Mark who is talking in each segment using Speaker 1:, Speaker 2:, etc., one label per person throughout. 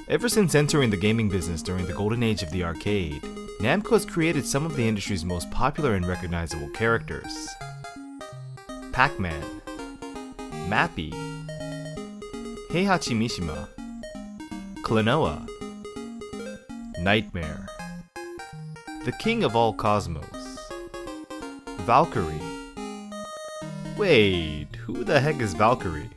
Speaker 1: Ever since entering the gaming business during the golden age of the arcade, Namco has created some of the industry's most popular and recognizable characters. Pac-Man, Mappy, Heihachi Mishima, Klonoa, Nightmare, the king of all cosmos, Valkyrie. Wait, who the heck is Valkyrie?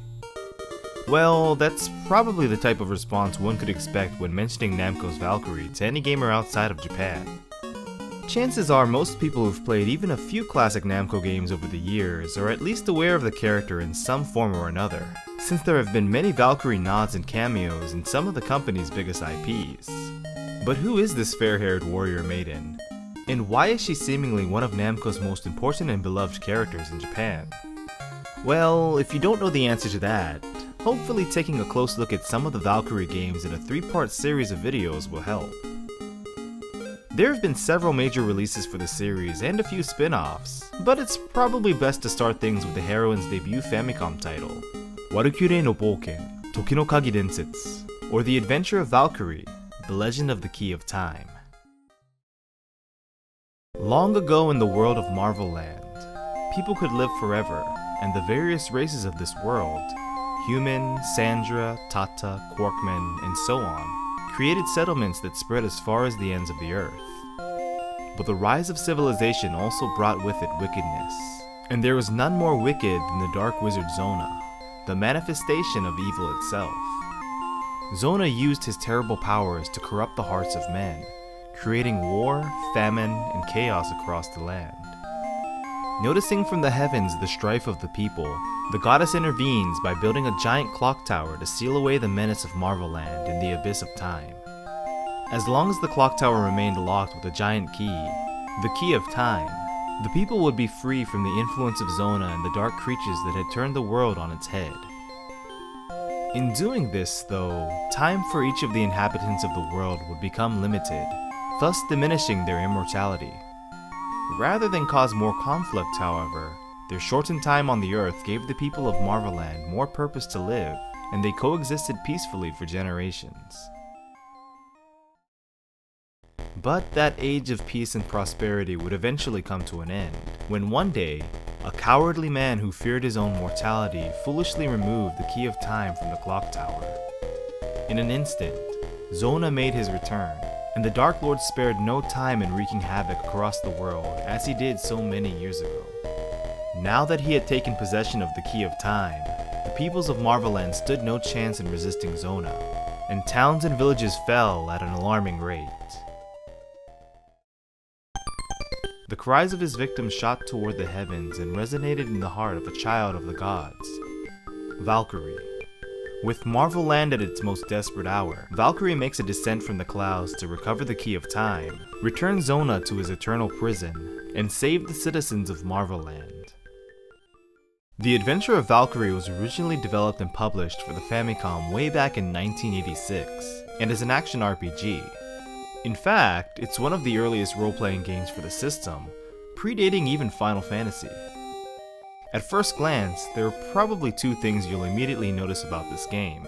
Speaker 1: Well, that's probably the type of response one could expect when mentioning Namco's Valkyrie to any gamer outside of Japan. Chances are most people who've played even a few classic Namco games over the years are at least aware of the character in some form or another, since there have been many Valkyrie nods and cameos in some of the company's biggest IPs. But who is this fair-haired warrior maiden? And why is she seemingly one of Namco's most important and beloved characters in Japan? Well, if you don't know the answer to that, hopefully taking a close look at some of the Valkyrie games in a 3-part series of videos will help. There have been several major releases for the series and a few spin-offs, but it's probably best to start things with the heroine's debut Famicom title, Walukyure no Bouken, Toki no Kagi Densetsu, or The Adventure of Valkyrie, The Legend of the Key of Time. Long ago in the world of Marvel Land, people could live forever, and the various races of this world, Human, Sandra, Tata, Quarkmen, and so on, created settlements that spread as far as the ends of the earth. But the rise of civilization also brought with it wickedness, and there was none more wicked than the dark wizard Zona, the manifestation of evil itself. Zona used his terrible powers to corrupt the hearts of men, creating war, famine, and chaos across the land. Noticing from the heavens the strife of the people, the goddess intervenes by building a giant clock tower to seal away the menace of Marvel Land in the abyss of time. As long as the clock tower remained locked with a giant key, the Key of Time, the people would be free from the influence of Zona and the dark creatures that had turned the world on its head. In doing this, though, time for each of the inhabitants of the world would become limited, thus diminishing their immortality. Rather than cause more conflict, however, their shortened time on the Earth gave the people of Marvel Land more purpose to live, and they coexisted peacefully for generations. But that age of peace and prosperity would eventually come to an end, when one day, a cowardly man who feared his own mortality foolishly removed the Key of Time from the clock tower. In an instant, Zona made his return, and the Dark Lord spared no time in wreaking havoc across the world as he did so many years ago. Now that he had taken possession of the Key of Time, the peoples of Marvel Land stood no chance in resisting Zona, and towns and villages fell at an alarming rate. The cries of his victims shot toward the heavens and resonated in the heart of a child of the gods, Valkyrie. With Marvel Land at its most desperate hour, Valkyrie makes a descent from the clouds to recover the Key of Time, return Zona to his eternal prison, and save the citizens of Marvel Land. The Adventure of Valkyrie was originally developed and published for the Famicom way back in 1986, and is an action RPG. In fact, it's one of the earliest role-playing games for the system, predating even Final Fantasy. At first glance, there are probably two things you'll immediately notice about this game.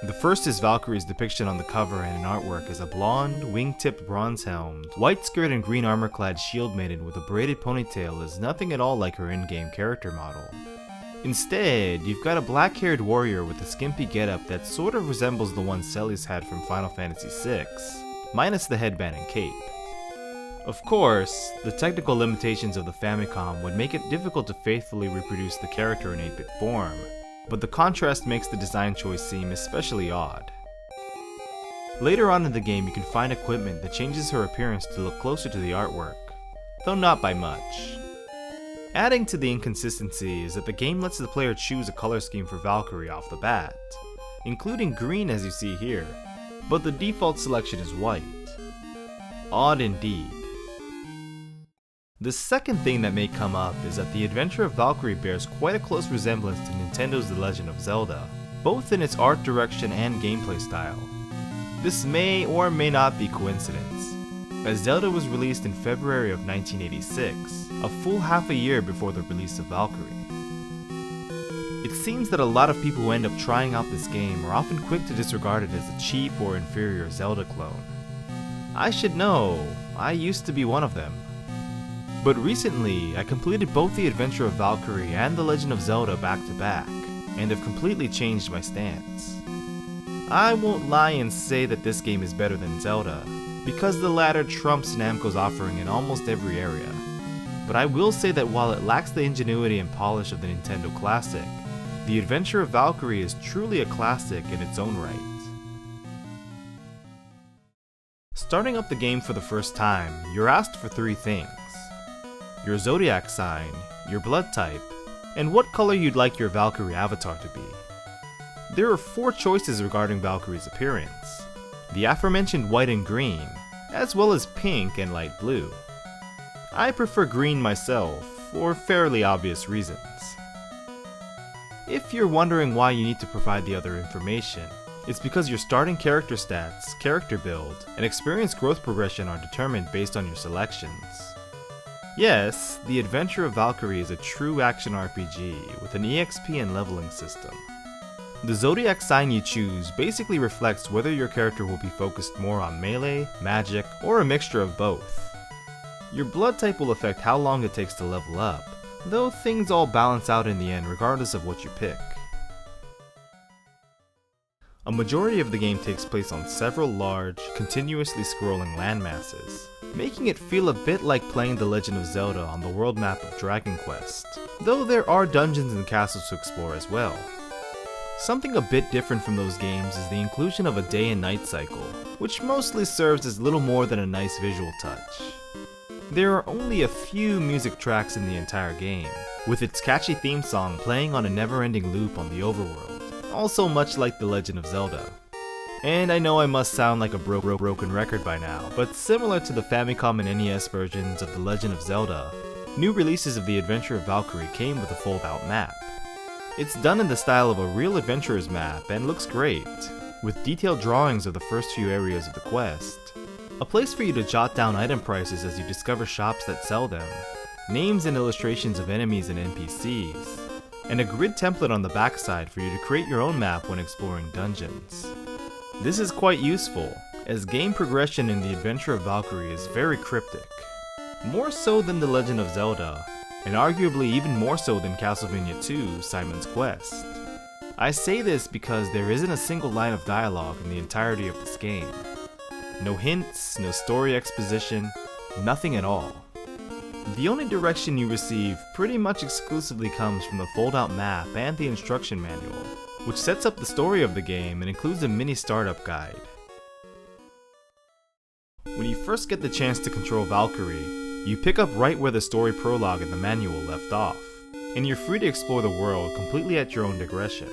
Speaker 1: The first is Valkyrie's depiction on the cover and in artwork as a blonde, wing-tipped bronze-helmed, white skirt and green armor-clad shield maiden with a braided ponytail is nothing at all like her in-game character model. Instead, you've got a black-haired warrior with a skimpy getup that sort of resembles the one Celes had from Final Fantasy VI, minus the headband and cape. Of course, the technical limitations of the Famicom would make it difficult to faithfully reproduce the character in 8-bit form, but the contrast makes the design choice seem especially odd. Later on in the game you can find equipment that changes her appearance to look closer to the artwork, though not by much. Adding to the inconsistency is that the game lets the player choose a color scheme for Valkyrie off the bat, including green as you see here, but the default selection is white. Odd indeed. The second thing that may come up is that the Adventure of Valkyrie bears quite a close resemblance to Nintendo's The Legend of Zelda, both in its art direction and gameplay style. This may or may not be coincidence, as Zelda was released in February of 1986, a full half a year before the release of Valkyrie. It seems that a lot of people who end up trying out this game are often quick to disregard it as a cheap or inferior Zelda clone. I should know, I used to be one of them. But recently, I completed both the Adventure of Valkyrie and The Legend of Zelda back to back, and have completely changed my stance. I won't lie and say that this game is better than Zelda, because the latter trumps Namco's offering in almost every area. But I will say that while it lacks the ingenuity and polish of the Nintendo classic, The Adventure of Valkyrie is truly a classic in its own right. Starting up the game for the first time, you're asked for 3 things: your zodiac sign, your blood type, and what color you'd like your Valkyrie avatar to be. There are 4 choices regarding Valkyrie's appearance: the aforementioned white and green, as well as pink and light blue. I prefer green myself, for fairly obvious reasons. If you're wondering why you need to provide the other information, it's because your starting character stats, character build, and experience growth progression are determined based on your selections. Yes, The Adventure of Valkyrie is a true action RPG with an EXP and leveling system. The zodiac sign you choose basically reflects whether your character will be focused more on melee, magic, or a mixture of both. Your blood type will affect how long it takes to level up, though things all balance out in the end regardless of what you pick. A majority of the game takes place on several large, continuously scrolling landmasses, making it feel a bit like playing The Legend of Zelda on the world map of Dragon Quest, though there are dungeons and castles to explore as well. Something a bit different from those games is the inclusion of a day and night cycle, which mostly serves as little more than a nice visual touch. There are only a few music tracks in the entire game, with its catchy theme song playing on a never-ending loop on the overworld, also much like The Legend of Zelda. And I know I must sound like a broken record by now, but similar to the Famicom and NES versions of The Legend of Zelda, new releases of The Adventure of Valkyrie came with a fold-out map. It's done in the style of a real adventurer's map and looks great, with detailed drawings of the first few areas of the quest, a place for you to jot down item prices as you discover shops that sell them, names and illustrations of enemies and NPCs, and a grid template on the backside for you to create your own map when exploring dungeons. This is quite useful, as game progression in The Adventure of Valkyrie is very cryptic, more so than The Legend of Zelda, and arguably even more so than Castlevania II: Simon's Quest. I say this because there isn't a single line of dialogue in the entirety of this game. No hints, no story exposition, nothing at all. The only direction you receive pretty much exclusively comes from the fold-out map and the instruction manual, which sets up the story of the game and includes a mini startup guide. When you first get the chance to control Valkyrie, you pick up right where the story prologue in the manual left off, and you're free to explore the world completely at your own digression.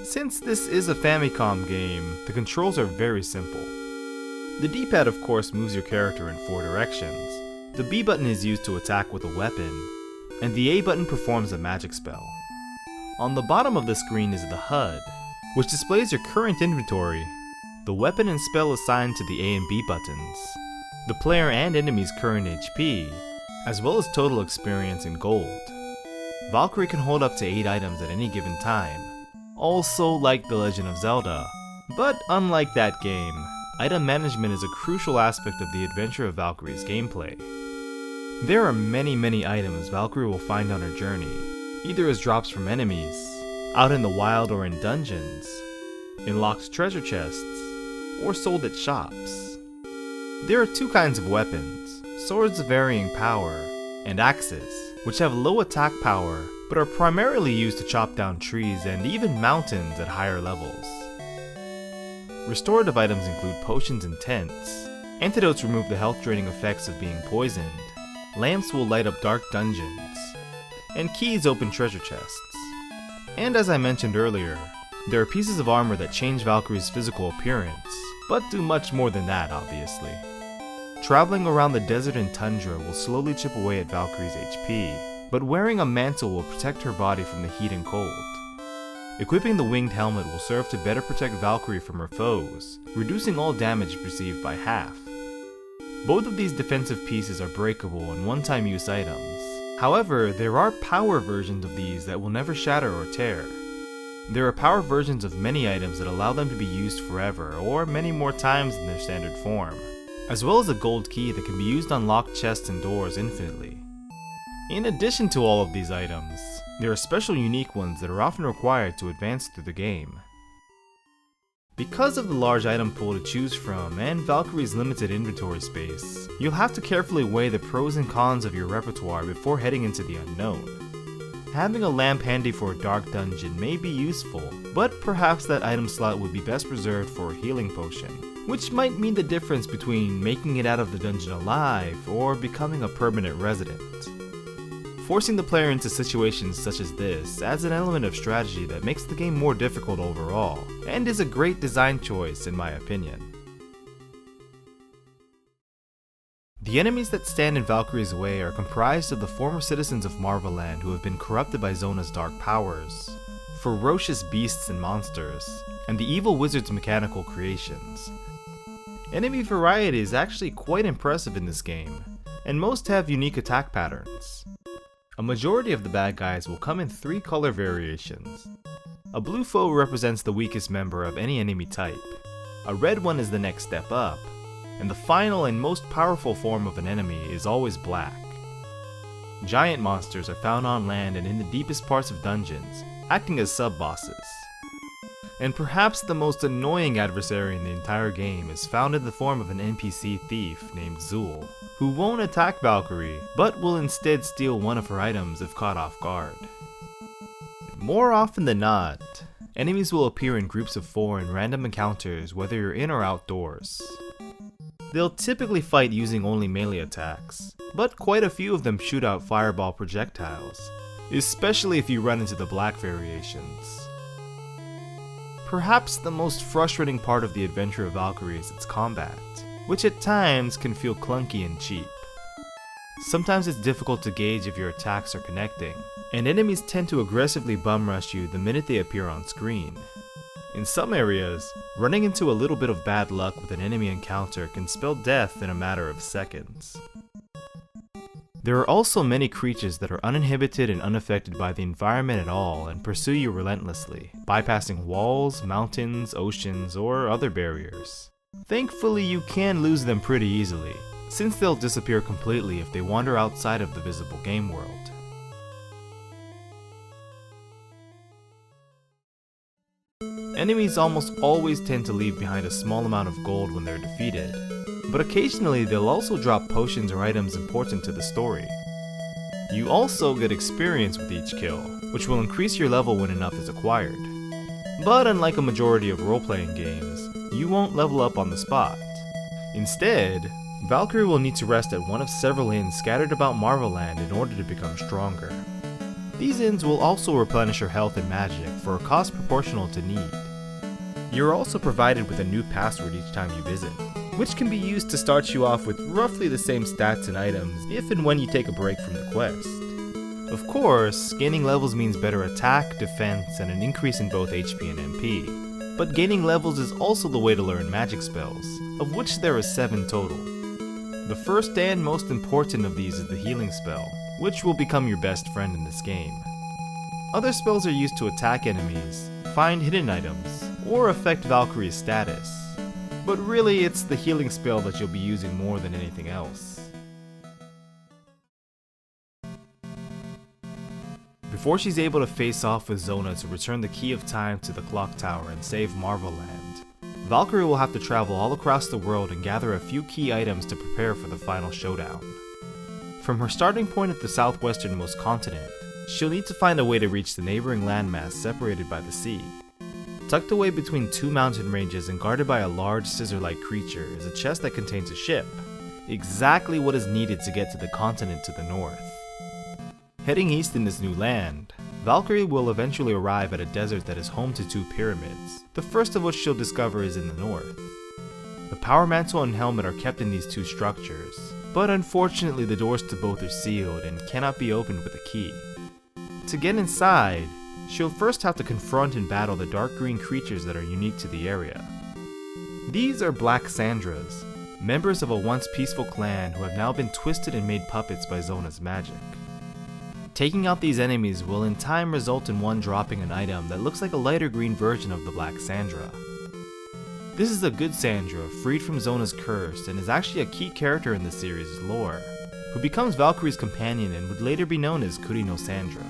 Speaker 1: Since this is a Famicom game, the controls are very simple. The D-pad of course moves your character in 4 directions. The B button is used to attack with a weapon, and the A button performs a magic spell. On the bottom of the screen is the HUD, which displays your current inventory, the weapon and spell assigned to the A and B buttons, the player and enemy's current HP, as well as total experience and gold. Valkyrie can hold up to 8 items at any given time, also like The Legend of Zelda, but unlike that game, item management is a crucial aspect of The Adventure of Valkyrie's gameplay. There are many items Valkyrie will find on her journey, either as drops from enemies, out in the wild or in dungeons, in locked treasure chests, or sold at shops. There are 2 kinds of weapons, swords of varying power, and axes, which have low attack power but are primarily used to chop down trees and even mountains at higher levels. Restorative items include potions and tents, antidotes remove the health draining effects of being poisoned, lamps will light up dark dungeons, and keys open treasure chests. And as I mentioned earlier, there are pieces of armor that change Valkyrie's physical appearance, but do much more than that obviously. Traveling around the desert and tundra will slowly chip away at Valkyrie's HP, but wearing a mantle will protect her body from the heat and cold. Equipping the winged helmet will serve to better protect Valkyrie from her foes, reducing all damage received by half. Both of these defensive pieces are breakable and one-time use items, However, there are power versions of these that will never shatter or tear. There are power versions of many items that allow them to be used forever, or many more times in their standard form, as well as a gold key that can be used on locked chests and doors infinitely. In addition to all of these items, there are special unique ones that are often required to advance through the game. Because of the large item pool to choose from and Valkyrie's limited inventory space, you'll have to carefully weigh the pros and cons of your repertoire before heading into the unknown. Having a lamp handy for a dark dungeon may be useful, but perhaps that item slot would be best reserved for a healing potion, which might mean the difference between making it out of the dungeon alive or becoming a permanent resident. Forcing the player into situations such as this adds an element of strategy that makes the game more difficult overall, and is a great design choice in my opinion. The enemies that stand in Valkyrie's way are comprised of the former citizens of Marvel-land who have been corrupted by Zona's dark powers, ferocious beasts and monsters, and the evil wizard's mechanical creations. Enemy variety is actually quite impressive in this game, and most have unique attack patterns. A majority of the bad guys will come in 3 color variations. A blue foe represents the weakest member of any enemy type, a red one is the next step up, and the final and most powerful form of an enemy is always black. Giant monsters are found on land and in the deepest parts of dungeons, acting as sub-bosses. And perhaps the most annoying adversary in the entire game is found in the form of an NPC thief named Zool, who won't attack Valkyrie, but will instead steal one of her items if caught off guard. More often than not, enemies will appear in groups of 4 in random encounters whether you're in or outdoors. They'll typically fight using only melee attacks, but quite a few of them shoot out fireball projectiles, especially if you run into the black variations. Perhaps the most frustrating part of the Adventure of Valkyrie is its combat, which at times can feel clunky and cheap. Sometimes it's difficult to gauge if your attacks are connecting, and enemies tend to aggressively bum rush you the minute they appear on screen. In some areas, running into a little bit of bad luck with an enemy encounter can spell death in a matter of seconds. There are also many creatures that are uninhibited and unaffected by the environment at all and pursue you relentlessly, bypassing walls, mountains, oceans, or other barriers. Thankfully, you can lose them pretty easily, since they'll disappear completely if they wander outside of the visible game world. Enemies almost always tend to leave behind a small amount of gold when they're defeated, but occasionally they'll also drop potions or items important to the story. You also get experience with each kill, which will increase your level when enough is acquired. But unlike a majority of role-playing games, you won't level up on the spot. Instead, Valkyrie will need to rest at one of several inns scattered about Marvel-land in order to become stronger. These inns will also replenish her health and magic for a cost proportional to need. You're also provided with a new password each time you visit, which can be used to start you off with roughly the same stats and items if and when you take a break from the quest. Of course, gaining levels means better attack, defense, and an increase in both HP and MP, but gaining levels is also the way to learn magic spells, of which there are 7 total. The first and most important of these is the healing spell, which will become your best friend in this game. Other spells are used to attack enemies, find hidden items, or affect Valkyrie's status, but really it's the healing spell that you'll be using more than anything else. Before she's able to face off with Zona to return the Key of Time to the Clock Tower and save Marvel-land, Valkyrie will have to travel all across the world and gather a few key items to prepare for the final showdown. From her starting point at the southwesternmost continent, she'll need to find a way to reach the neighboring landmass separated by the sea. Tucked away between 2 mountain ranges and guarded by a large scissor-like creature is a chest that contains a ship, exactly what is needed to get to the continent to the north. Heading east in this new land, Valkyrie will eventually arrive at a desert that is home to 2 pyramids, the first of which she'll discover is in the north. The power mantle and helmet are kept in these 2 structures, but unfortunately the doors to both are sealed and cannot be opened with a key. To get inside, she'll first have to confront and battle the dark green creatures that are unique to the area. These are Black Sandras, members of a once peaceful clan who have now been twisted and made puppets by Zona's magic. Taking out these enemies will in time result in one dropping an item that looks like a lighter green version of the Black Sandra. This is a good Sandra, freed from Zona's curse, and is actually a key character in the series' lore, who becomes Valkyrie's companion and would later be known as Kurino Sandra.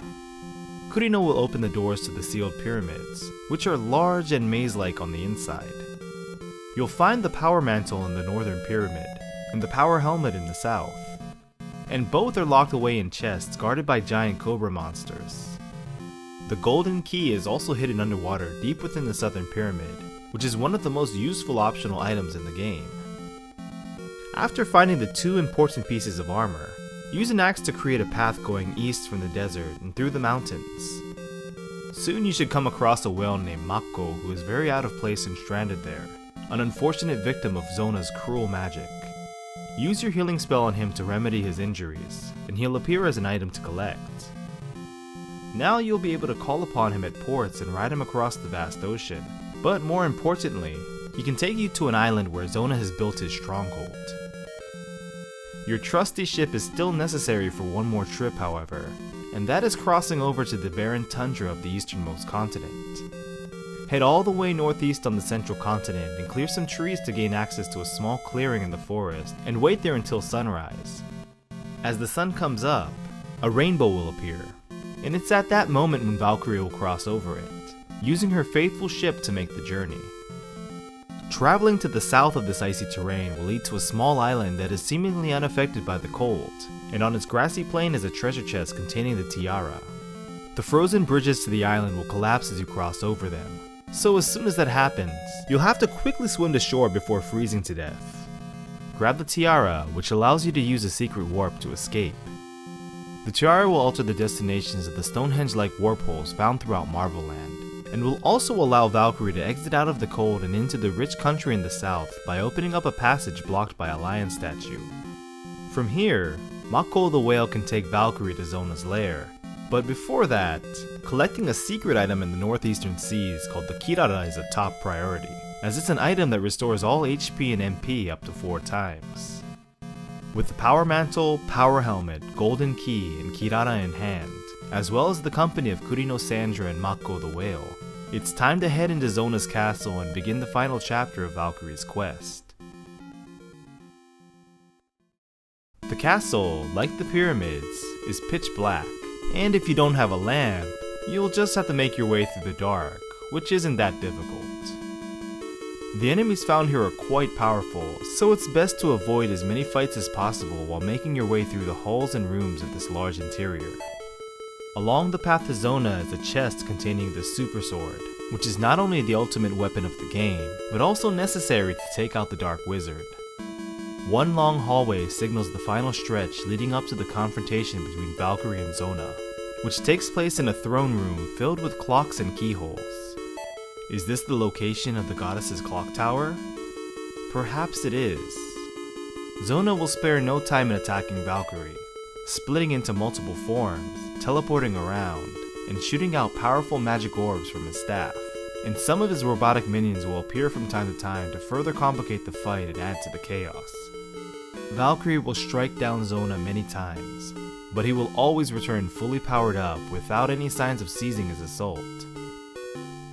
Speaker 1: Kurino will open the doors to the sealed pyramids, which are large and maze-like on the inside. You'll find the power mantle in the northern pyramid, and the power helmet in the south, and both are locked away in chests guarded by giant cobra monsters. The golden key is also hidden underwater deep within the southern pyramid, which is one of the most useful optional items in the game. After finding the two important pieces of armor, use an axe to create a path going east from the desert and through the mountains. Soon you should come across a whale named Mako who is very out of place and stranded there, an unfortunate victim of Zona's cruel magic. Use your healing spell on him to remedy his injuries, and he'll appear as an item to collect. Now you'll be able to call upon him at ports and ride him across the vast ocean, but more importantly, he can take you to an island where Zona has built his stronghold. Your trusty ship is still necessary for one more trip, however, and that is crossing over to the barren tundra of the easternmost continent. Head all the way northeast on the central continent and clear some trees to gain access to a small clearing in the forest, and wait there until sunrise. As the sun comes up, a rainbow will appear, and it's at that moment when Valkyrie will cross over it, using her faithful ship to make the journey. Traveling to the south of this icy terrain will lead to a small island that is seemingly unaffected by the cold, and on its grassy plain is a treasure chest containing the tiara. The frozen bridges to the island will collapse as you cross over them, so as soon as that happens, you'll have to quickly swim to shore before freezing to death. Grab the tiara, which allows you to use a secret warp to escape. The tiara will alter the destinations of the Stonehenge-like warp holes found throughout Marvel Land, and will also allow Valkyrie to exit out of the cold and into the rich country in the south by opening up a passage blocked by a lion statue. From here, Mako the whale can take Valkyrie to Zona's lair, but before that, collecting a secret item in the northeastern seas called the Kirara is a top priority, as it's an item that restores all HP and MP up to 4 times. With the power mantle, power helmet, golden key, and Kirara in hand, as well as the company of Kurino Sandra and Mako the whale, it's time to head into Zona's castle and begin the final chapter of Valkyrie's quest. The castle, like the pyramids, is pitch black, and if you don't have a lamp, you'll just have to make your way through the dark, which isn't that difficult. The enemies found here are quite powerful, so it's best to avoid as many fights as possible while making your way through the halls and rooms of this large interior. Along the path to Zona is a chest containing the Super Sword, which is not only the ultimate weapon of the game, but also necessary to take out the Dark Wizard. One long hallway signals the final stretch leading up to the confrontation between Valkyrie and Zona, which takes place in a throne room filled with clocks and keyholes. Is this the location of the goddess's clock tower? Perhaps it is. Zona will spare no time in attacking Valkyrie, splitting into multiple forms, teleporting around, and shooting out powerful magic orbs from his staff, and some of his robotic minions will appear from time to time to further complicate the fight and add to the chaos. Valkyrie will strike down Zona many times, but he will always return fully powered up without any signs of ceasing his assault.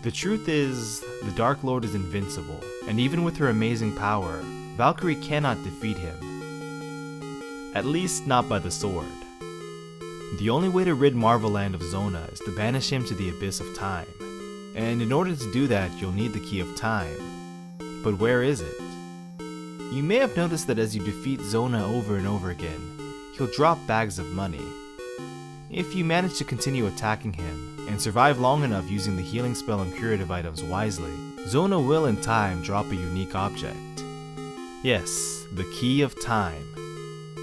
Speaker 1: The truth is, the Dark Lord is invincible, and even with her amazing power, Valkyrie cannot defeat him. At least not by the sword. The only way to rid Marvel Land of Zona is to banish him to the abyss of time, and in order to do that you'll need the Key of Time. But where is it? You may have noticed that as you defeat Zona over and over again, he'll drop bags of money. If you manage to continue attacking him, and survive long enough using the healing spell and curative items wisely, Zona will in time drop a unique object. Yes, the Key of Time.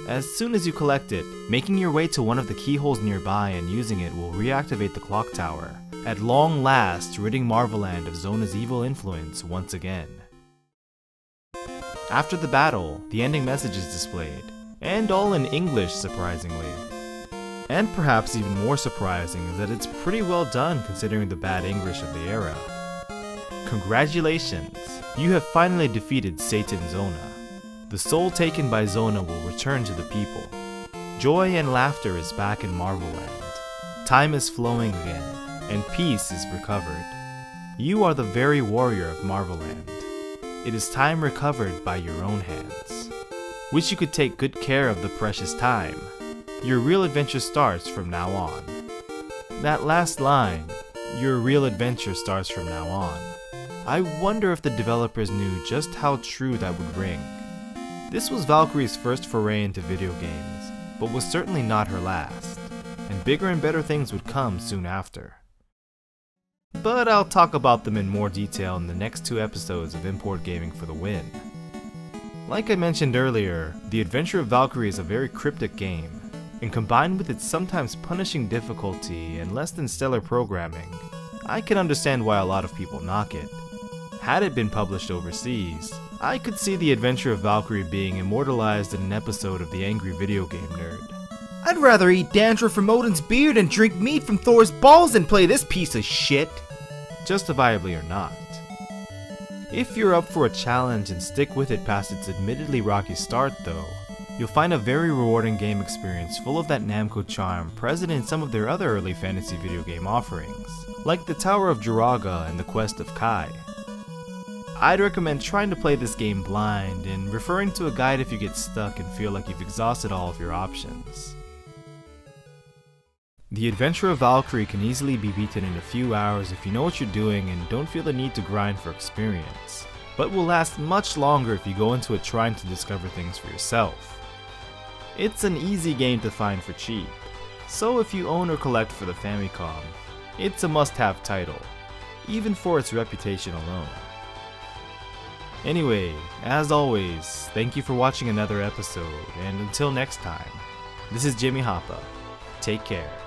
Speaker 1: As soon as you collect it, making your way to one of the keyholes nearby and using it will reactivate the clock tower, at long last ridding Marvel Land of Zona's evil influence once again. After the battle, the ending message is displayed, and all in English surprisingly. And perhaps even more surprising is that it's pretty well done considering the bad English of the era. Congratulations! You have finally defeated Satan Zona. The soul taken by Zona will return to the people. Joy and laughter is back in Marvel Land, time is flowing again, and peace is recovered. You are the very warrior of Marvelland. It is time recovered by your own hands. Wish you could take good care of the precious time. Your real adventure starts from now on. That last line, your real adventure starts from now on. I wonder if the developers knew just how true that would ring. This was Valkyrie's first foray into video games, but was certainly not her last, and bigger and better things would come soon after. But I'll talk about them in more detail in the next 2 episodes of Import Gaming for the Win. Like I mentioned earlier, the Adventure of Valkyrie is a very cryptic game, and combined with its sometimes punishing difficulty and less than stellar programming, I can understand why a lot of people knock it. Had it been published overseas, I could see the Adventure of Valkyrie being immortalized in an episode of The Angry Video Game Nerd.
Speaker 2: I'd rather eat dandruff from Odin's beard and drink meat from Thor's balls than play this piece of shit.
Speaker 1: Justifiably or not. If you're up for a challenge and stick with it past its admittedly rocky start though, you'll find a very rewarding game experience full of that Namco charm present in some of their other early fantasy video game offerings, like the Tower of Jiraga and the Quest of Kai. I'd recommend trying to play this game blind and referring to a guide if you get stuck and feel like you've exhausted all of your options. The Adventure of Valkyrie can easily be beaten in a few hours if you know what you're doing and don't feel the need to grind for experience, but will last much longer if you go into it trying to discover things for yourself. It's an easy game to find for cheap, so if you own or collect for the Famicom, it's a must-have title, even for its reputation alone. Anyway, as always, thank you for watching another episode, and until next time, this is Jimmy Hoppa. Take care.